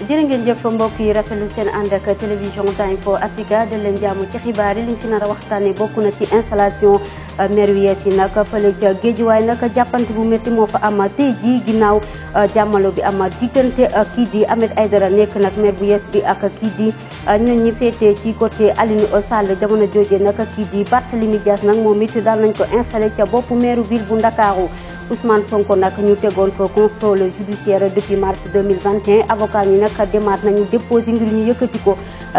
jërë ngeen jëf mbokk yi rafetlu seen ànd ak télévision Time4 Africa de leen jàmm ci xibaar yi liñ fi nar a waxtaanee bokk na ci installation maire yu yees yi nag fële ca Géejuwaay nag jàppante bu métti moo fa am tey jii ginnaaw jàmmalo bi am diggante kii di Ahmed Aïdara nekk nag maire bu yees bi ak kii di ñooñ ñi féetee ci côté Aliou Sall jamono jooje nag kii di Barthélémy Dias nag moom it daal nañ ko installé ca boppu maire ville bu Ndakaaru Ousmane Sonko nag ñu tegoon ko contrôle judiciaire depuis mars 2021 avocat ñi nag demaat nañu déposé ngir ñu yëkkati ko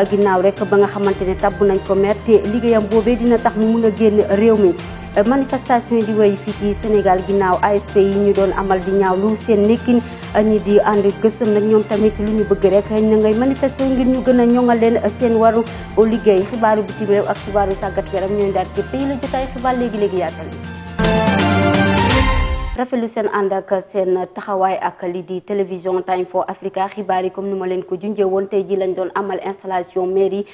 ginnaaw rek ba nga xamante ne tabb nañ ko maire te liggéeyam boobee dina tax mu mun a génn réew mi. manifestation yi di wéy fii ci Sénégal ginnaaw ASP yi ñu doon amal di ñaawlu seen nekkin ñi di ànd gësëm nag ñoom tamit lu ñu bëgg rek na ngay manifester ngir ñu gën a ñoŋal leen seen waru liggéey xibaaru bitim réew ak xibaaru tàggat yaram ñooy daal ci pays la jotaay xibaar léegi-léegi yaatal rafetlu seen ànd ak seen taxawaay ak lii di télévision Time4 Africa xibaar yi comme ni ma leen ko junjee woon tey ji lañ doon amal installation mairie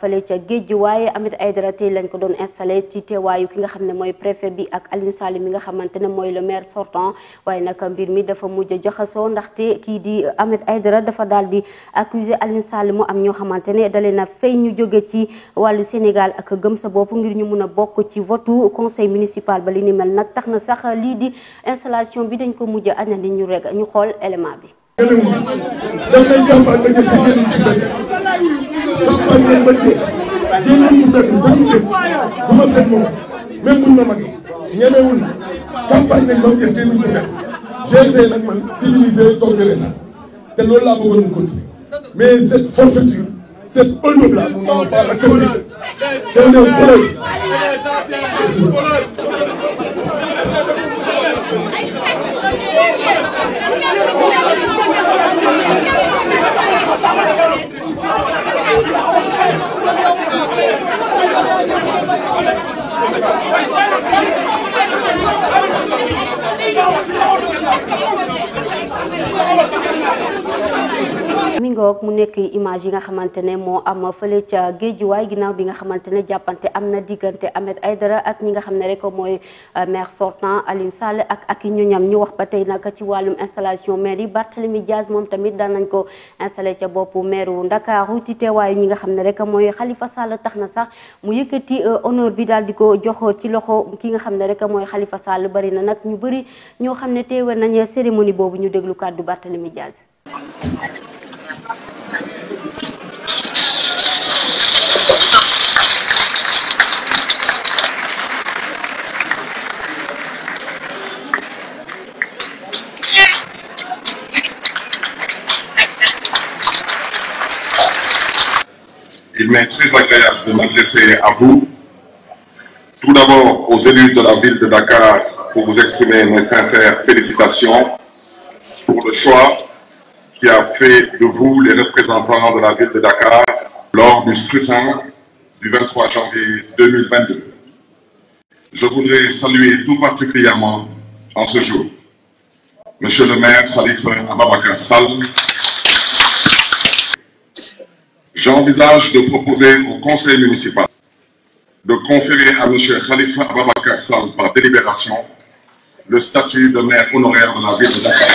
fële ca Géejuwaay Ahmed Aïdara tey lañ ko doon installé ci teewaayu ki nga xam ne mooy préfet bi ak Aliou Sall mi nga xamante ne mooy le maire sortant waaye nag mbir mi dafa mujj joxasoo ndaxte kii di Ahmed Aïdara dafa daal di accuser Aliou Sall mu am ñoo xamante ne dalee na fay ñu jóge ci wàllu Sénégal ak gëm sa bopp ngir ñu mun a bokk ci votu conseil municipal ba li ni mel nag tax na sax lii di installation bi dañ ko mujj a añandi ñu rek ñu xool élément bi. def nañ campagne ba ñëpp génn ci benn campagne nañ ba jeex génn ci benn dañu def bu ma seet moom même buñ ma magee ñemewul campagne nañ ba mu jeex génn ci benn GT nag man civilisé toog de l'état te loolu laa bëggoon mu continuer mais cette forfaiture cette œuvre là nous n'avons pas accepté c'est un voleur. mi ngoog mu nekk image yi nga xamante ne moo am fële ca Géejuwaay ginnaaw bi nga xamante ne jàppante am na diggante Ahmed Aïdara ak ñi nga xam ne rek mooy maire sortant Aliou Sall ak i ñoñam ñu wax ba tey nag ci wàllum installation maire yi Barthélémy Dias moom tamit daan nañ ko installé ca boppu maire wu Ndakaaru ci teewaayu ñi nga xam ne rek mooy Khalifa Sall tax na sax mu yëkkati honneur bi daal di ko jox ci loxo ki nga xam ne rek mooy Khalifa Sall bari na nag ñu bëri ñoo xam ne teewe nañ cérémonie boobu ñu déglu kàddu Barthélémy Dias. Il m'est très agréable de m'adresser à vous, tout d'abord aux élus de la ville de Dakar, pour vous exprimer mes sincères félicitations pour le choix qui a fait de vous les représentants de la ville de Dakar lors du scrutin du 23 janvier 2022. Je voudrais saluer tout particulièrement en ce jour Monsieur le maire Khalifa Ababacar Sall. J'envisage de proposer au conseil municipal de conférer à M. Khalifa Ababacar Sall par délibération le statut de maire honoraire de la ville de Dakar.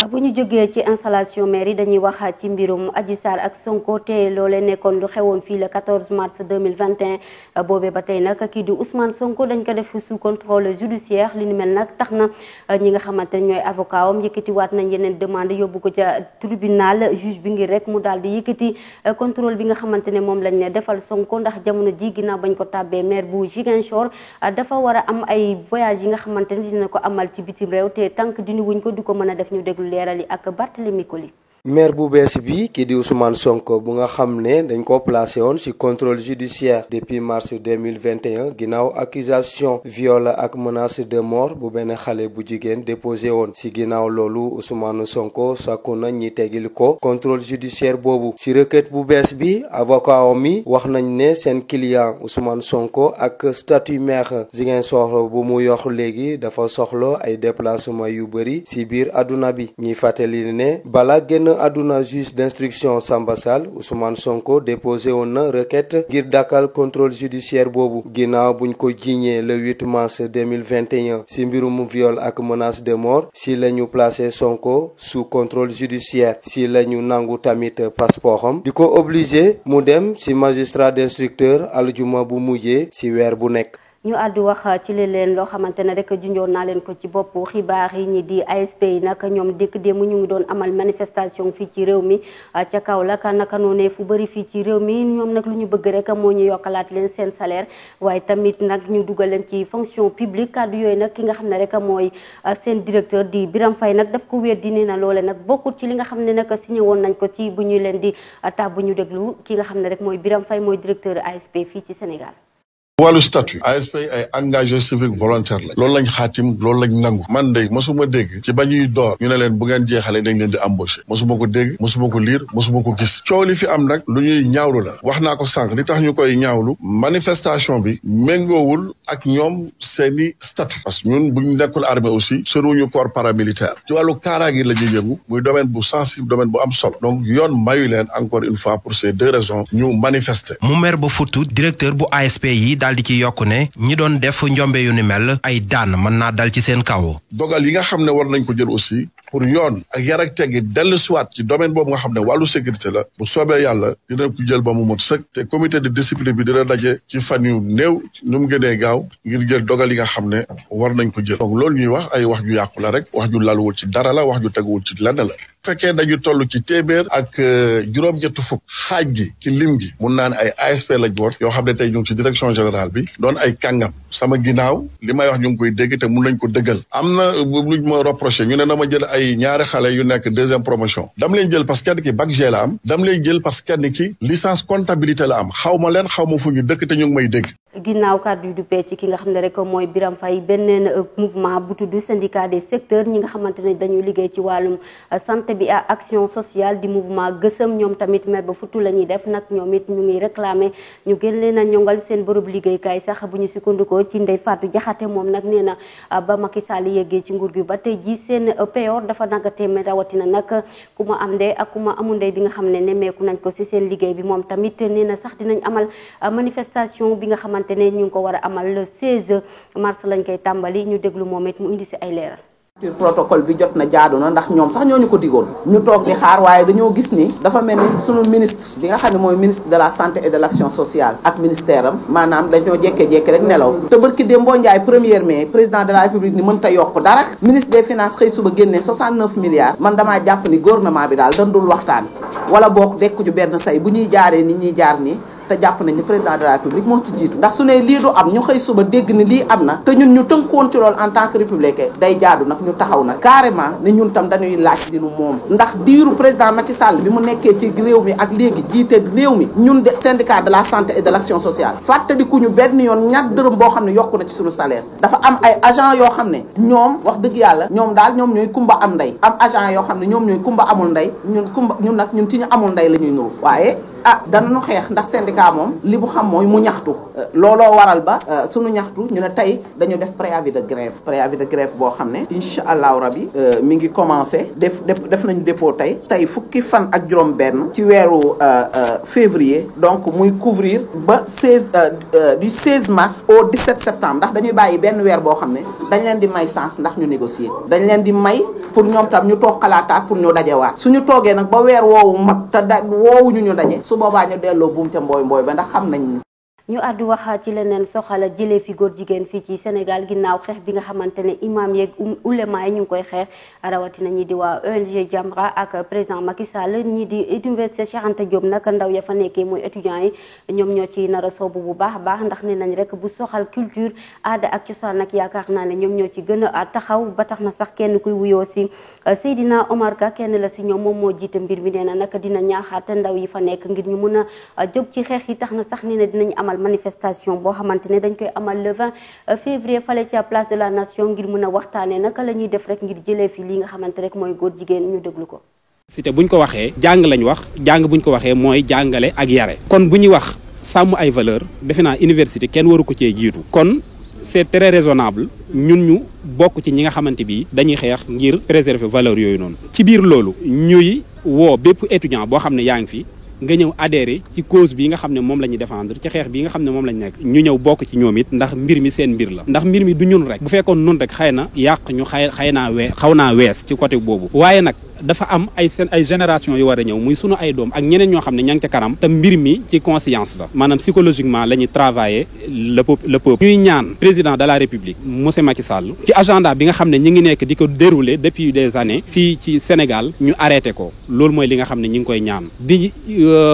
bu ñu jógee ci installation maire yi dañuy wax ci mbirum Adji Sarr ak Sonko te loolee nekkoon lu xewoon fii le 14 mars 2021 boobee ba tey nag kii di Ousmane Sonko dañ ko def sous contrôle judiciaire li ni mel nag tax na ñi nga xamante ne ñooy avocat am yëkkatiwaat nañ yeneen demande yóbbu ko ca tribunal juge bi ngir rek mu daal di yëkkati contrôle bi nga xamante ne moom lañ ne defal Sonko ndax jamono ji ginnaaw bañ ko tàbbee maire bu Ziguinchor dafa war a am ay voyage yi nga xamante ne dina ko amal ci bitim réew te tànk dinu wuñ ko du ko mën a def ñu déglu leerali ak Barthélémy Koli. maire bu bees bi kii di Ousmane Sonko bu nga xam ne dañ ko placé woon ci contrôle judiciaire depuis mars 2021 ginnaaw accusation viol ak menace de mort bu benn xale bu jigéen déposé woon ci ginnaaw loolu Ousmane Sonko sàkku na ñi tegil ko contrôle judiciaire boobu ci requête bu bees bi avocat mi wax nañ ne seen client Ousmane Sonko ak statut maire Ziguinchor bu mu yor léegi dafa soxla ay déplacement yu bëri ci biir àdduna bi ñuy fàttali ne bala génn génn àdduna juge d'instruction Samba Sall Ousmane Sonko déposé woon na requête ngir dakkal contrôle judiciaire boobu ginnaaw buñ ko jiiñee le 8 mars 2021 ci mbirum viol ak menace de mort si lañu placé Sonko sous contrôle judiciaire si lañu nangu tamit passeport am di ko obligé mu dem ci magistrat d'instructeur aljuma bu mujjee ci weer bu nekk. ñu àddu wax ci leen loo xamante ne rek junjoon naa leen ko ci bopp xibaar yi ñi di ASP yi nag ñoom dëkk démb ñu ngi doon amal manifestation fii ci réew mi ca Kaolack naka noonee fu bëri fii ci réew mi ñoom nag lu ñu bëgg rek moo ñu yokkalaat leen seen salaire waaye tamit nag ñu dugal leen ci fonction publique kàddu yooyu nag ki nga xam ne rek mooy seen directeur di Birame Faye nag daf ko weddi nee na loole nag bokkut ci li nga xam ne nag signé woon nañ ko ci bu ñu leen di bu ñu déglu ki nga xam ne rek mooy Birame Faye mooy directeur ASP fii ci Sénégal. wàllu statut ASP ay engagé civique volontaire lañ loolu lañ xaatim loolu lañ nangu man de mosuma dégg ci ba ñuy door ñu ne leen bu ngeen jeexalee dañ leen di embauché mosuma ko dégg mosuma ko liir mosuma ko gis coow li fi am nag lu ñuy ñaawlu la wax naa ko sànq li tax ñu koy ñaawlu manifestation bi méngoowul ak ñoom seeni statut parce que ñun bu ñu nekkul armée aussi soriwuñu corps paramilitaire ci wàllu kaaraange la ñuy yëngu muy domaine bu sensible domaine bu am solo donc yoon mayu leen encore une fois pour ces deux raisons ñu manifester. mu mer ba futu directeur bu ASP yi daal di ci yokku ne ñi doon def njombe yu ni mel ay daan mën naa dal ci seen kaw. dogal yi nga xam ne war nañ ko jël aussi pour yoon ak yar ak teggi dellu siwaat ci domaine boobu nga xam ne wàllu sécurité la bu soobee yàlla dina ko jël ba mu mot sëkk te comité de discipline bi dina daje ci fan yu néew nu mu gënee gaaw ngir jël dogal yi nga xam ne war nañ ko jël donc loolu ñuy wax ay wax ju yàqu la rek wax ju laluwul ci dara la wax ju teguwul ci lenn la fekkee dañu toll ci téeméer ak juróom-ñett fukk xaaj gi ci lim gi mun naa ne ay ASP lañ woon yoo xam ne tey ñu ngi ci direction générale bi doon ay kàngam sama ginnaaw li may wax ñu ngi koy dégg te mun nañ ko dëggal am na luñ ma reproché ñu ne na ma jël ay ñaari xale yu nekk deuxième promotion dam leen jël parce que kenn ki bac G la am dam leen jël parce que kenn ki licence comptabilité la am xaw ma leen xaw ma fu ñu dëkk te ñu ngi may dégg. ginnaaw kàddu yu duppee ci ki nga xam ne rek mooy Birame Faye beneen mouvement bu tudd syndicat des secteurs ñi nga xamante ne dañuy liggéey ci wàllum santé bi ak action sociale di mouvement gësëm ñoom tamit mer ba futu la ñuy def nag ñoom it ñu ngi réclamer ñu gën leen a ñongal seen bërëb liggéeykaay sax bu ñu sukkandikoo ci Ndeye Fatou Diakhaté moom nag nee na ba Macky Sall yeggee ci nguur gi ba tey ji seen payoor dafa naggatee mais rawatina nag ku ma am ndey ak ku ma amul ndey bi nga xam ne nemmeeku nañ ko si seen liggéey bi moom tamit nee na sax dinañ amal manifestation bi nga xamante ne ñu ngi ko war a amal le 16 mars lañ koy tàmbali ñu déglu moom it mu indi si ay leeral. protocole bi jot na jaadu na ndax ñoom sax ñooñu ko digoon ñu toog di xaar waaye dañoo gis ni dafa mel ni sunu ministre bi nga xam ne mooy ministre de la santé et de l'action sociale ak ministère am maanaam dañoo jékkee-jékki rek nelaw te barki Dembo Ndiaye 1er mai président de la république ni mënta yokk dara ministre des finances xëy suba génnee 69 milliards man damaa jàpp ni gouvernement bi daal dañ dul waxtaan wala boog dekku ju benn say bu ñuy jaaree ni ñuy jaar nii te jàpp nañ ni président de la république moo ci jiitu ndax su ne lii du am ñu xëy suba dégg ni lii am na te ñun ñu tënkoon ci loolu en tant que républicain day jaadu nag ñu taxaw nag carrément ne ñun tam dañuy laaj di nu moom ndax diiru président Macky Sall bi mu nekkee ci réew mi ak léegi jiite réew mi ñun de syndicat de la santé et de l'action sociale fàttaliku ñu benn yoon ñaar dërëm boo xam ne yokku na ci suñu salaire dafa am ay agent yoo xam ne ñoom wax dëgg yàlla ñoom daal ñoom ñooy kumba am ndey am agent yoo xam ne ñoom ñooy kumba amul ndey ñun nag ñun ci ñu amul ndey la ñuy nuru waaye danañu xeex ndax syndicat moom li mu xam mooy mu ñaxtu looloo waral ba sunu ñaxtu ñu ne tey dañu def préavis de grève boo xam ne incha allahu rabi mi ngi commencé def nañu dépôt tey fukki fan ak juróom benn ci weeru février donc muy couvrir ba du 16 mars au 17 septembre ndax dañuy bàyyi benn weer boo xam ne dañ leen di may chance ndax ñu négocier dañ leen di may pour ñoom tam ñu toog xalaataat pour ñu dajewaat suñu toogee nag ba weer woowu mat te woowuñu ñu daje su boobaa ñu delloo buum ca mbooy ba ndax xam nañ ñu àddu wax ci leneen soxala jëlee fi góor jigéen fii ci Sénégal ginnaaw xeex bi nga xamante ne imam yeeg ulema yi ñu ngi koy xeex rawatina ñi di waa ONG Jamra ak président Macky Sall ñi di université Cheikh Anta Diop nag ndaw ya fa nekkee mooy étudiants yi ñoom ñoo ci nar a soobu bu baax a baax ndax ne nañ rek bu soxal culture aada ak cosaan nag yaakaar naa ne ñoom ñoo ci gën a taxaw ba tax na sax kenn kuy wuyoo si Seydina Omar Ka kenn la si ñoom moom moo jiite mbir mi nee na nag dina ñaaxaat ndaw yi fa nekk ngir ñu mun a jóg ci xeex yi tax na sax nee na dinañ amal manifestation boo xamante ne dañ koy amal le 20 février fale ci place de la nation ngir mën a waxtaanee naka la ñuy def rek ngir jëlee fi li nga xamante rek mooy góor jigéen ñu déglu ko. cité buñ ko waxee jàng lañ wax jàng buñ ko waxee mooy jàngale ak yare kon bu ñuy wax sàmm ay valeur defe naa université kenn waru ko cee jiitu kon c'est très raisonnable ñun ñu bokk ci ñi nga xamante bi dañuy xeex ngir préserver valeur yooyu noonu. ci biir loolu ñuy woo bépp étudiant boo xam ne yaa ngi fi nga ñëw adhéré ci cause bi nga xam ne moom la ñuy défendre ci xeex bi nga xam ne moom lañ nekk ñu ñëw bokk ci ñoom it ndax mbir mi seen mbir la ndax mbir mi du ñun rek bu fekkoon nun rek xëy na yàq ñu xaw naa wees ci côté boobu waaye nag dafa am ay génération yu war a ñëw muy sunu ay doom ak ñeneen ñoo xam ne ña ngi ca kanam te mbir mi ci conscience la maanaam psychologiquement la ñuy travailler le peuple ñuy ñaan président de la république monsieur Macky Sall ci agenda bi nga xam ne ñi ngi nekk di ko dérouler depuis des années fii ci Sénégal ñu arrêté ko loolu mooy li nga xam ne ñi ngi koy ñaan di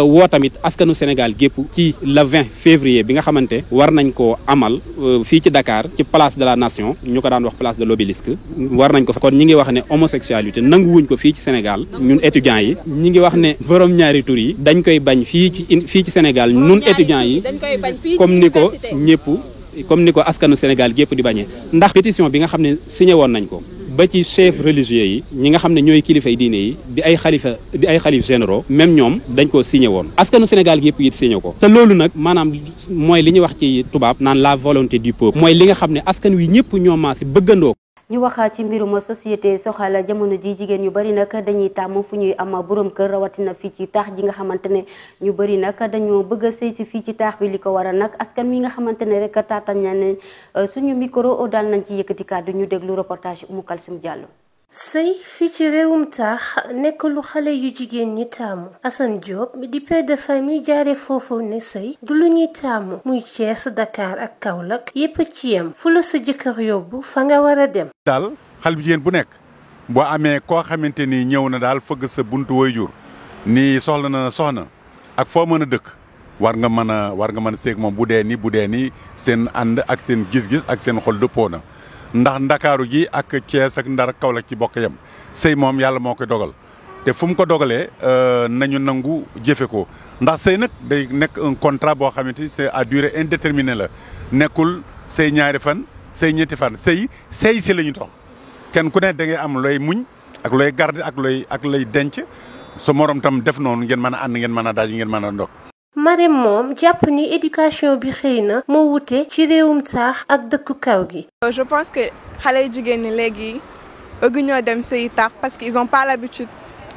woo tamit askanu Sénégal gépp ci le 20 février bi nga xamante war nañ koo amal fii ci Dakar ci place de la nation ñu ko daan wax place de l'obélisque war nañ ko fa kon ñi ngi wax ne homosexualité nanguwuñ ko fii ci Sénégal ñun étudiants yi ñi ngi wax ne borom ñaari tur yi dañ koy bañ fii ci Sénégal ñun étudiants yi comme ni ko askanu Sénégal gépp di bañee ndax pétition bi nga xam ne signé woon nañ ko ba ci chef religieux yi ñi nga xam ne ñooy kilifay diine yi di ay xalif généraux même ñoom dañ ko signé woon askanu Sénégal gi yëpp it signé ko te loolu nag maanaam mooy li ñuy wax ci tubaab naan la volonté du peuple mooy li nga xam ne askan wi ñëpp ñoo maase bëggandoo. ñu wax ci mbirum société soxal jamono ji jigéen ñu bari nag dañuy tàmm fu ñuy am borom kër rawatina fii ci taax ji nga xamante ne ñu bari nag dañoo bëgg a sëy si fii ci taax bi li ko waral nag askan wi nga xamante ne rek taatañ na ne suñu micro daal nañ ci yëkkati kàddu ñu déglu reportage Oumou Kalsoum Diallo. sëy fii ci réewum taax nekk lu xale yu jigéen ñi taamu Assane Diop di père de famille jaare foofu ne sëy du lu ñuy taamu muy Thiès Dakar ak Kaolack yépp ci yem fu la sa jëkkër yóbbu fa nga war a dem. daal xale bu jigéen bu nekk boo amee koo xamante ni ñëw na daal fëgg sa buntu waajur ni soxla na soxna ak foo mën a dëkk war nga mën a seeg moom bu dee ni seen ànd ak seen gis-gis ak seen xol dëppoo na. ndax ndakaaru gi ak Thiès ak Ndar ak Kaolack ci bokk yam sëy moom yàlla moo koy dogal te fu mu ko dogalee nañu nangu jëfe ko ndax sëy nag day nekk un contrat boo xamante ni c'est à durée indéterminée la nekkul sëy ñaari fan sëy ñetti fan sëy si la ñu tox kenn ku ne da ngay am looy muñ ak looy garder ak looy denc sa morom tam def noonu ngeen mën a ànd ngeen mën a daaj ngeen mën a ndog. Marème moom jàpp ni éducation bi xëy na moo wute ci réewum taax ak dëkku kaw gi. Je pense que xale jigéen ñi léegi bëgg ñoo dem sëyi taax parce que ils ont pas l'habitude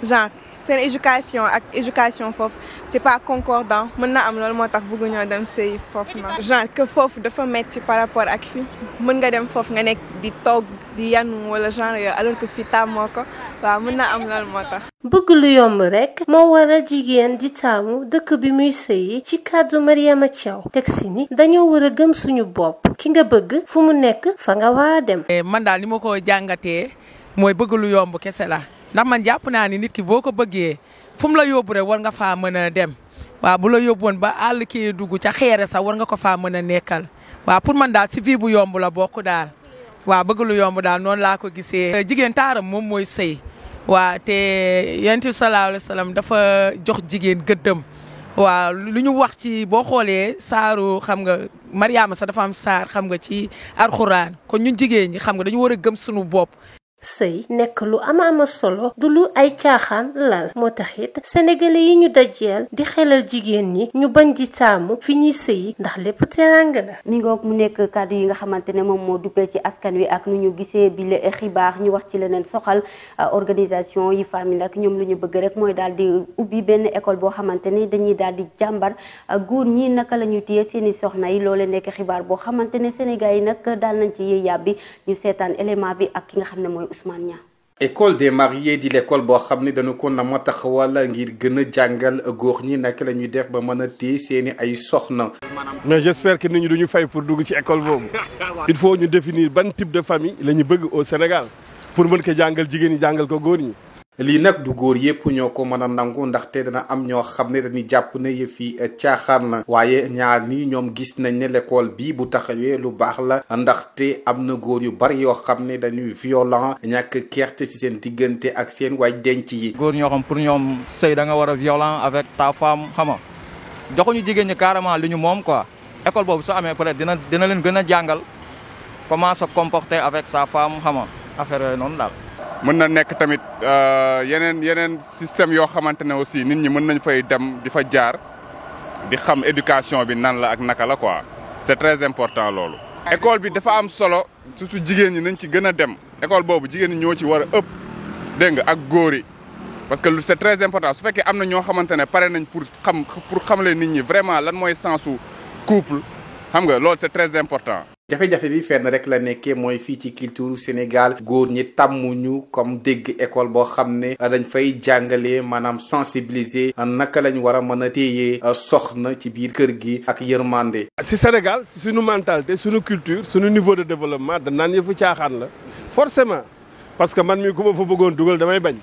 genre seen éducation ak éducation foofu c'est pas concordant mën na am loolu moo tax bëgg ñoo dem sëyi foofu noonu. genre que foofu dafa metti par rapport ak fii mën nga dem foofu nga nekk di toog di yanu wala genre yooyu alors que fii taamoo ko waaw mën na am loolu moo tax. bëgg lu yomb rek moo waral jigéen di taamu dëkk bi muy sëyi ci kàddu Mariama Thiaw teg si ni dañoo war a gëm suñu bopp ki nga bëgg fu mu nekk fa nga war a dem. man daal ni ma ko jàngatee mooy bëgg lu yomb kese la ndax man jàpp naa ni nit ki boo ko bëggee fu mu la yóbbu rek war nga faa mën a dem waaw bu la yóbbu woon ba àll kii dugg ca xeere sax war nga ko faa mën a nekkal waaw pour man daal si vie bu yomb la bokk daal waaw bëgg lu yomb daal noonu laa ko gisee. jigéen taaram moom mooy sëy waaw te yonent bi sallallahu alayhi wa sallam dafa jox jigéen gëddëm waaw lu ñu wax ci boo xoolee saaru xam nga Mariama sax dafa am saar xam nga ci alxuraan kon ñun jigéen ñi xam nga dañu war a gëm suñu bopp. sëy nekk lu ama solo du lu ay caaxaan lal moo tax it sénégalais yi ñu dajeel di xelal jigéen ñi ñu bañ di taamu fi ñuy sëyi ndax lépp teranga la. mi ngoog mu nekk kàddu yi nga xamante ne moom moo duppee ci askan wi ak nu ñu gisee bi le xibaar ñu wax ci leneen soxal organisation yi famille nag ñoom lu ñu bëgg rek mooy daal di ubbi benn école boo xamante ni dañuy daal di jàmbar góor ñi naka la ñuy téye seeni soxna yi loolee nekk xibaar boo xamante ne Sénégal yi nag daal nañ ci yëy yàbbi ñu seetaan élément bi ak ki nga xam ne mooy Ousmane Niang. école des mariés di l'école boo xam ne dañu ko nama taxawal ngir gën a jàngal góor ñi naka la ñuy def ba mën a téye seeni ay soxna. mais j'espère que nit ñi duñu fay pour dugg ci école boobu il faut ñu définir ban type de famille la ñu bëgg au Sénégal pour mën ko jàngal jigéen ñi jàngal ko góor ñi. lii nag du góor yépp ñoo ko mën a nangu ndaxte dana am ñoo xam ne dañuy jàpp ne yëf yi caaxaan na waaye ñaar nii ñoom gis nañ ne l'école bii bu taxawee lu baax la ndaxte am na góor yu bari yoo xam ne dañuy violent ñàkk kerte ci seen diggante ak seen waay denc yi. góor ñoo xam pour ñoom sëy da nga war a violent avec ta femme xam nga joxuñu jigéen ñi carrément li ñu moom quoi école boobu su amee peut-être dina leen gën a jàngal comment se comporter avec sa femme xam nga affaire yooyu noonu daal. mën na nekk tamit yeneen système yoo xamante ne aussi nit ñi mën nañ fay dem di fa jaar di xam éducation bi nan la ak naka la quoi c'est très important loolu. école bi dafa am solo surtout jigéen ñi nañ ci gën a dem école boobu jigéen ñi ñoo ci war a ëpp dégg nga ak góor yi parce que c'est très important su fekkee am na ñoo xamante ne pare nañ pour xamle nit ñi vraiment lan mooy sensu couple xam nga loolu c'est très important. jafe-jafe bi fenn rek la nekkee mooy fii ci culture Sénégal góor ñi tàmmuñu comme dégg école boo xam ne dañ fay jàngale maanaam sensibiliser naka lañ war a mën a téye soxna ci biir kër gi ak yërmande. si Sénégal si suñu mentalité suñu culture suñu niveau de développement da naan yëfu caaxaan la forcément parce que man mi ku ma fa bëggoon dugal damay bañ.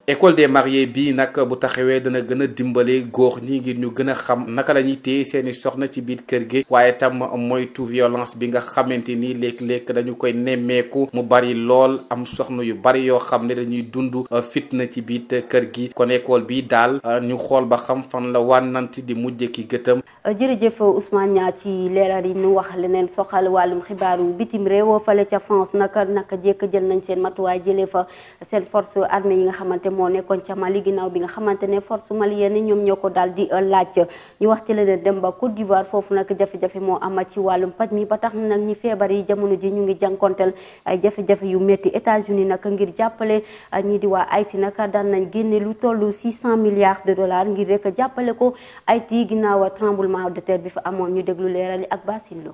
école des mariés bii nag bu taxawee dana gën a dimbale góor ñi ngir ñu gën a xam naka la ñuy téye seeni soxna ci biir kër gi waaye tam moytu violence bi nga xamante ni léeg-léeg dañu koy nemmeeku mu bari lool am soxna yu bari yoo xam ne dañuy dund fitna ci biir kër gi kon école bi daal ñu xool ba xam fan la wànnant di mujj ki gëtam. jërëjëf Ousmane Niang ci leeral yi ñu wax leneen soxal wàllum xibaaru bitim réew fale ca France naka jekk jël nañ seen matuwaay jëlee fa seen force armée yi nga xamante moo nekkoon ca Mali ginnaaw bi nga xamante ne force malienne ñoom ñoo ko daal di laaj ñu wax ci leneen dem ba Côte d'Ivoire foofu nag jafe-jafe moo am ci wàllum paj mi ba tax nag ñi feebar yi jamono ji ñu ngi jànkonteel ay jafe-jafe yu métti États-Unis nag ngir jàppale ñi di waa Haïti nag daan nañ génne lu toll 600 milliards de dollars ngir rek jàppale ko Haïti ginnaaw tremblement de terre bi fa amoon ñu déglu leerali ak Basilo.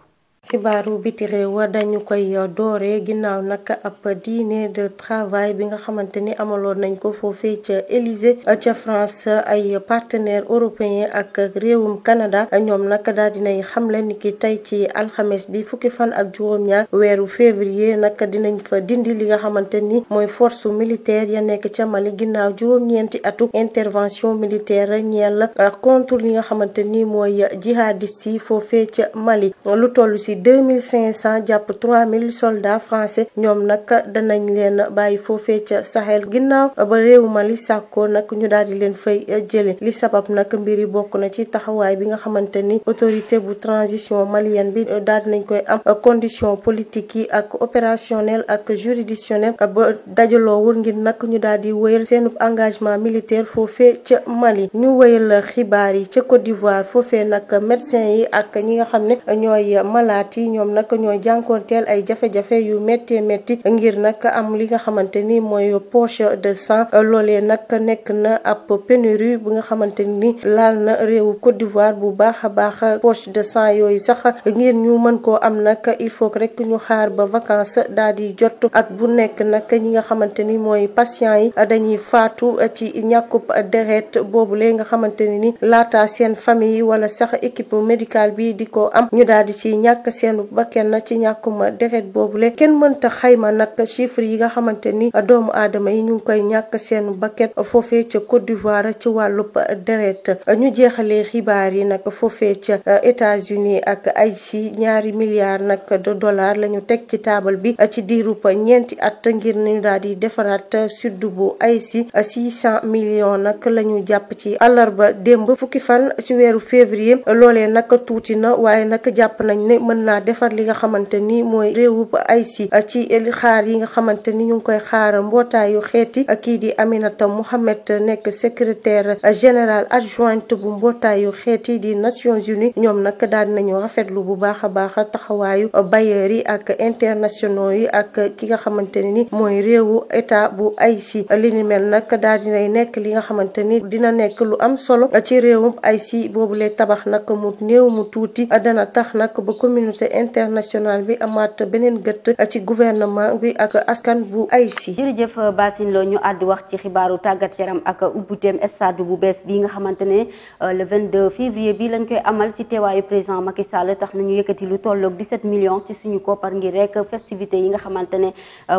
xibaaru biti réew dañu koy dooree ginnaaw nag ab dîner de travail bi nga xamante ni amaloon nañ ko foofee ca Élysée ca France ay partenaires européens ak réewum Canada ñoom nag daal dinay xamle ni ki tey ci alxames bi fukki fan ak juróom-ñaar weeru février nag dinañ fa dindi li nga xamante ni mooy force militaire ya nekk ca Mali ginnaaw juróom-ñeenti atu intervention militaire ñeel contre li nga xamante ni mooy jihadiste yi foofee ca Mali lu toll si 2500 jàpp 3000 soldats français ñoom nag danañ leen bàyyi foofee ca Sahel ginnaaw ba réew Mali sàkkoo nag ñu daal di leen fay jële li sabab nag mbir yi bokk na ci taxawaay bi nga xamante ni autorité bu transition malienne bi daal di nañ koy am condition politique yi ak opérationnel ak juridictionnel ba dajaloowul ngir nag ñu daal di wëyal seen engagement militaire foofee ca Mali ñu wëyal xibaar yi ca Côte d'Ivoire foofee nag médecin yi ak ñi nga xam ne ñooy malade yi ñoom nag ñooy jànkoonteel ay jafe-jafe yu métti ngir nag am li nga xamante ni mooy poche de sang loolee nag nekk na ab pénurie bu nga xamante ni laal na réewu Côte d'Ivoire bu baax a baax poche de sang yooyu sax ngir ñu mën koo am nag il faut rek ñu xaar ba vacances daal di jot ak bu nekk nag ñi nga xamante ni mooy patients yi dañuy faatu ci ñàkkub deret boobule nga xamante ni laata seen famille wala sax équipe médicale bi di ko am ñu daal di ci ñàkk seenu bakkan ci ñàkkuma deret boobule kenn mënta xayma nag chiffre yi nga xamante ni doomu aadama yi ñu ngi koy ñàkk seenu bakkan foofee ca Côte d'Ivoire ci wàllub deret ñu jeexalee xibaar yi nag foofee ca États-Unis ak Haïti 2 milliards nag de dollars la ñu teg ci taabal bi ci diirub ñeenti at ngir ñu daal di defaraat sud bu Haïti 600 millions nag la ñu jàpp ci àllarba démb fukki fan ci weeru février loolee nag tuuti na waaye nag jàpp nañ ne mën naa defar li nga xamante ni mooy réewu ba Haïti ci xaar yi nga xamante ni ñu ngi koy xaar mbootaayu xeeti kii di Aminata Mohamed nekk secrétaire général adjointe bu mbootaayu xeeti di Nations Unies ñoom nag daal dinañu rafetlu bu baax a baax taxawaayu bailleurs yi ak internationaux yi ak ki nga xamante ni mooy réewu état bu Haïti li ni mel nag daal dinay nekk li nga xamante ni dina nekk lu am solo ci réewum Haïti boobu lay tabax nag mu néew mu tuuti dana tax nag ba communauté internationale bi amaat beneen gët ci gouvernement bi ak askan bu Haïti. jërëjëf Basine Lo ñu àddu wax ci xibaaru tàggat yaram ak ubbuteem stade bu bees bi nga xamante ne le 22 février bi lañ koy amal ci teewaayu président Macky Sall tax nañu yëkkati lu tolloog 17 millions ci suñu koppar ngir rek festivité yi nga xamante ne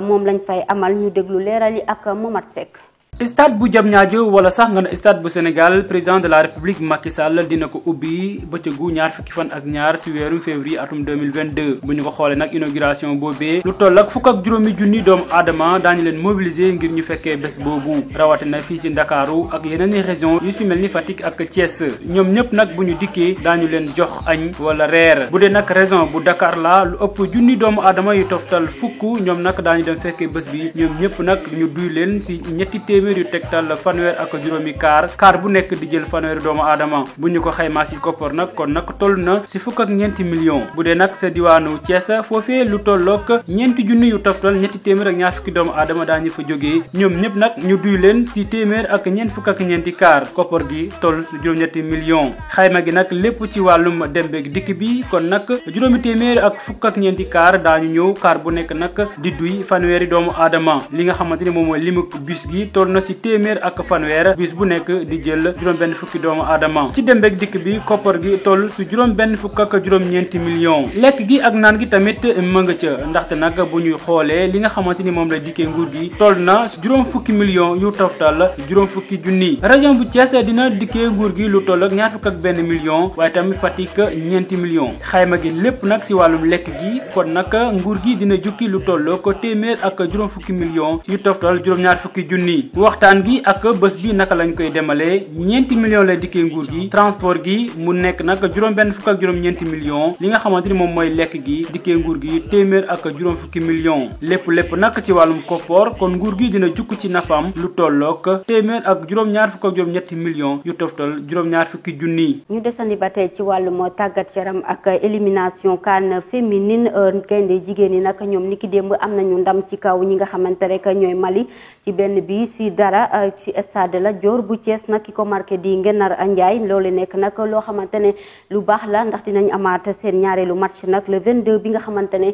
moom lañ fay amal ñu déglu leeral yi ak Momar Seck. stade bu Diamniadio wala sax nga ne stade bu Sénégal président de la république Macky Sall dina ko ubbi bëccëgu ñaar fukki fan ak ñaar si weeru février atum 2022 bu ñu ko xoolee nag inauguration boobee lu toll ak fukk ak juróomi junni doomu aadama daañu leen mobiliser ngir ñu fekkee bés boobu rawatina fii ci Ndakaaru ak yeneen i région yu si mel ni Fatick ak Thiès ñoom ñëpp nag bu ñu dikkee daañu leen jox añ wala reer bu dee nag région bu Dakar la lu ëpp junni doomu aadama yu toftal fukk ñoom nag daañu dem fekkee bés bi ñoom ñëpp nag ñu duy leen si ñetti téeméer yu tegtal fanweer ak juróomi kaar bu nekk di jël fanweeri doomu aadama bu ñu ko xaymaa si koppar nag kon nag toll na si fukk ak ñeenti millions bu dee nag sa diwaanu Thiès foofee lu tollook ñeenti junni yu toftal ñetti téeméer ak ñaar fukki doomu aadama daañu fa jógee ñoom ñëpp nag ñu duy leen si téeméer ak ñeent fukk ak ñeenti kaar koppar gi toll si juróom-ñetti millions xayma gi nag lépp ci wàllum dem beeg dikk bi kon nag juróomi téeméer ak fukk ak ñeenti kaar daañu ñëw kaar bu nekk nag di duy fanweeri doomu aadama li nga xamante ni moom mooy limu bus gi toll na si téeméer ak fanweer bus bu nekk di jël juróom benn fukki doomu aadama ci dem beeg dikk bi koppar gi toll su juróom benn fukk ak juróom-ñeenti millions lekk gi ak naan gi tamit më nga ca ndaxte nag bu ñuy xoolee li nga xamante ni moom la dikkee nguur gi toll na juróom fukki millions yu toftal juróom fukki junni région bu Thiès dina dikkee nguur gi lu toll ak ñaar fukk ak benn million waaye tamit Fatick ñeenti millions xayma gi lépp nag si wàllum lekk gi kon nag nguur gi dina jukki lu toll ko téeméer ak juróom fukki millions yu toftal juróom-ñaar fukki junni waxtaan gi ak bés bi naka lañ koy demalee ñeenti millions lay dikkee nguur gi transport gi mu nekk nag juróom benn fukk ak juróom-ñeenti millions li nga xamante ni moom mooy lekk gi dikkee nguur gi téeméer ak juróom fukki millions lépp nag ci wàllum koppoor kon nguur gi dina jukk ci nafam lu tollook téeméer ak juróom-ñaar fukk ak juróom-ñetti millions yu toftal juróom-ñaar fukki junni. ñu desandi ba tey ci wàllum tàggat yaram ak élimination CAN féminine gaynde jigéen ñi nag ñoom niki démb am nañu ndam ci kaw ñi nga xamante rek ñooy Mali ci benn bi si dara ci stade Lat Dior bu Thiès nag ki ko marqué di Ngenar Ndiaye loolu nekk nag loo xamante ne lu baax la ndax dinañ amaat seen ñaareelu match nag le 22 bi nga xamante ne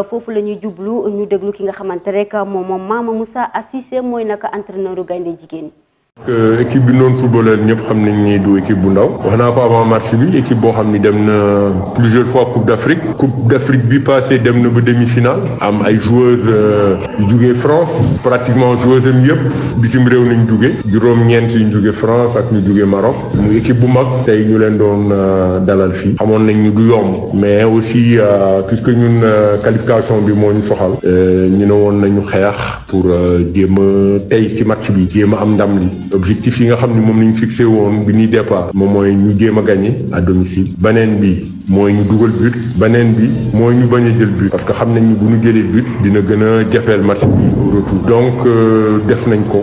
foofu la ñuy jublu ñu déglu ki nga xamante rek moom Mama Moussa Assissé mooy nag entraîneur gaynde jigéen ñi. équipe bi noonu footballeur ñëpp xam nañ ni du équipe bu ndaw wax naa ko avant match bi équipe boo xam ni dem na plusieurs fois coupe d'Afrique bi passé dem na ba demi-finale am ay joueurs yu jugee France pratiquement joueurs am yëpp bitim réew nañ jugee juróom-ñeent yu jugee France ak ñu jugee Maroc muy équipe bu mag tey ñu leen doon dalal fii xamoon nañ ñu du yomb mais aussi puisque ñun qualification bi moo ñu soxal ñu ne woon nañu xeex pour jéem a tey ci match bi jéem a am ndam li objectif yi nga xam ne moom lañ fixé woon bi ñuy départ moom mooy ñu jéem a gagné à domicile beneen bi mooy ñu dugal but beneen bi mooy ñu bañ a jël but parce que xam nañ ni bu ñu jëlee but dina gën a jafeel match bi au retour donc def nañ ko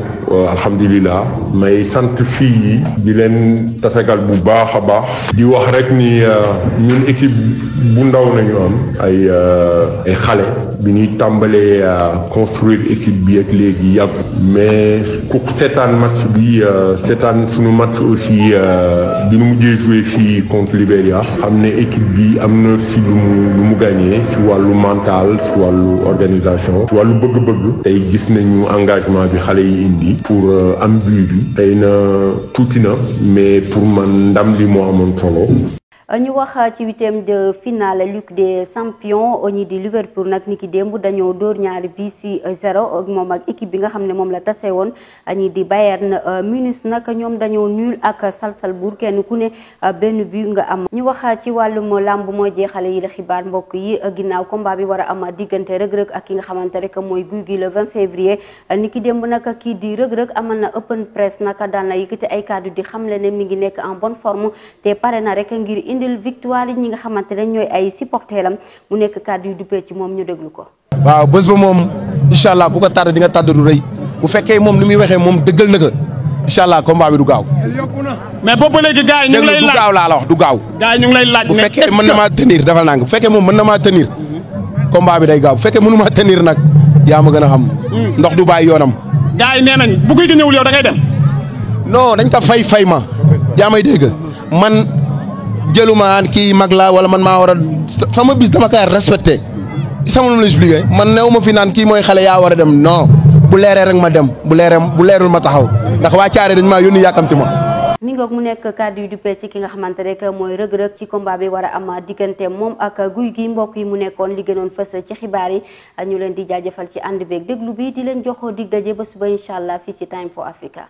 alhamdulilah may sant fii yi di leen tasagal bu baax a baax di wax rek ni ñun équipe bu ndaw nañu am ay xale bi ñuy tàmbalee construire équipe bi ak léegi yàgg mais ku seetaan match bi seetaan suñu match aussi bi ñu mujjee joué fii contre Libéria xam ne équipe bi am na si lu mu gagné ci wàllu mental ci wàllu organisation ci wàllu bëgg-bëgg tey gis nañu engagement bi xale yi indi pour am but bi tey na tuuti na mais pour man ndam li moo amoon solo. ñu wax ci huitième de finale Ligue des champions ñi di Liverpool nag niki démb dañoo dóor ñaari bi ci 0 moom ak équipe bi nga xam ne moom la tase woon ñi di Bayern Munich nag ñoom dañoo nul ak Salzbourg kenn ku ne benn but nga am. ñu wax ci wàllum làmb mooy jeexale yi la xibaar mbokk yi ginnaaw combat bi war a am diggante rëg-rëg ak ki nga xamante rek mooy Gouye Gui le 20 février niki démb nag kii di rëg-rëg amal na open press nag daan na yëkkati ay kàddu di xamle ne mi ngi nekk en bonne forme te pare na rek ngir indil victoire yi ñi nga xamante ne ñooy ay supporteram mu nekk kàddu yu duppee ci moom ñu déglu ko. waaw bés ba moom incha allah ku ko tàdd di nga tàdd du rëy bu fekkee moom ni muy waxee moom dëggal na ko incha allah combat bi du gaaw. mais boobu ba léegi gars yi ñu ngi lay laaj du gaaw laa la wax du gaaw. gars yi ñu ngi lay laaj bu fekkee mën na maa tenir defal naa ko bu fekkee moom mën na maa tenir combat bi day gaaw bu fekkee mënu maa tenir nag yaa ma gën a xam. ndox du bàyyi yoonam. gars yi nee nañ bu Gouye Gui ñëwul yow da ngay dem. non dañ ko fay ma yaa may dégg man. jëluma kii mag la wala man maa war a sama bis dama koy respecté sama lu ma la expliqué man new ma fi naan kii mooy xale yaa war a dem non bu leeree rek ma dem bu leerul ma taxaw ndax waa Caare dañ maa yónni yàkkamti ma. mi ngoog mu nekk kàddu yu duppee ci ki nga xamante rek mooy rëg-rëg ci combat bi war a am diggante moom ak Gouye Gui mbokk yi mu nekkoon li gënoon fës ci xibaar yi ñu leen di jaajëfal ci ànd beeg déglu bi di leen jox dig daje ba suba incha allah fii ci Time for Africa.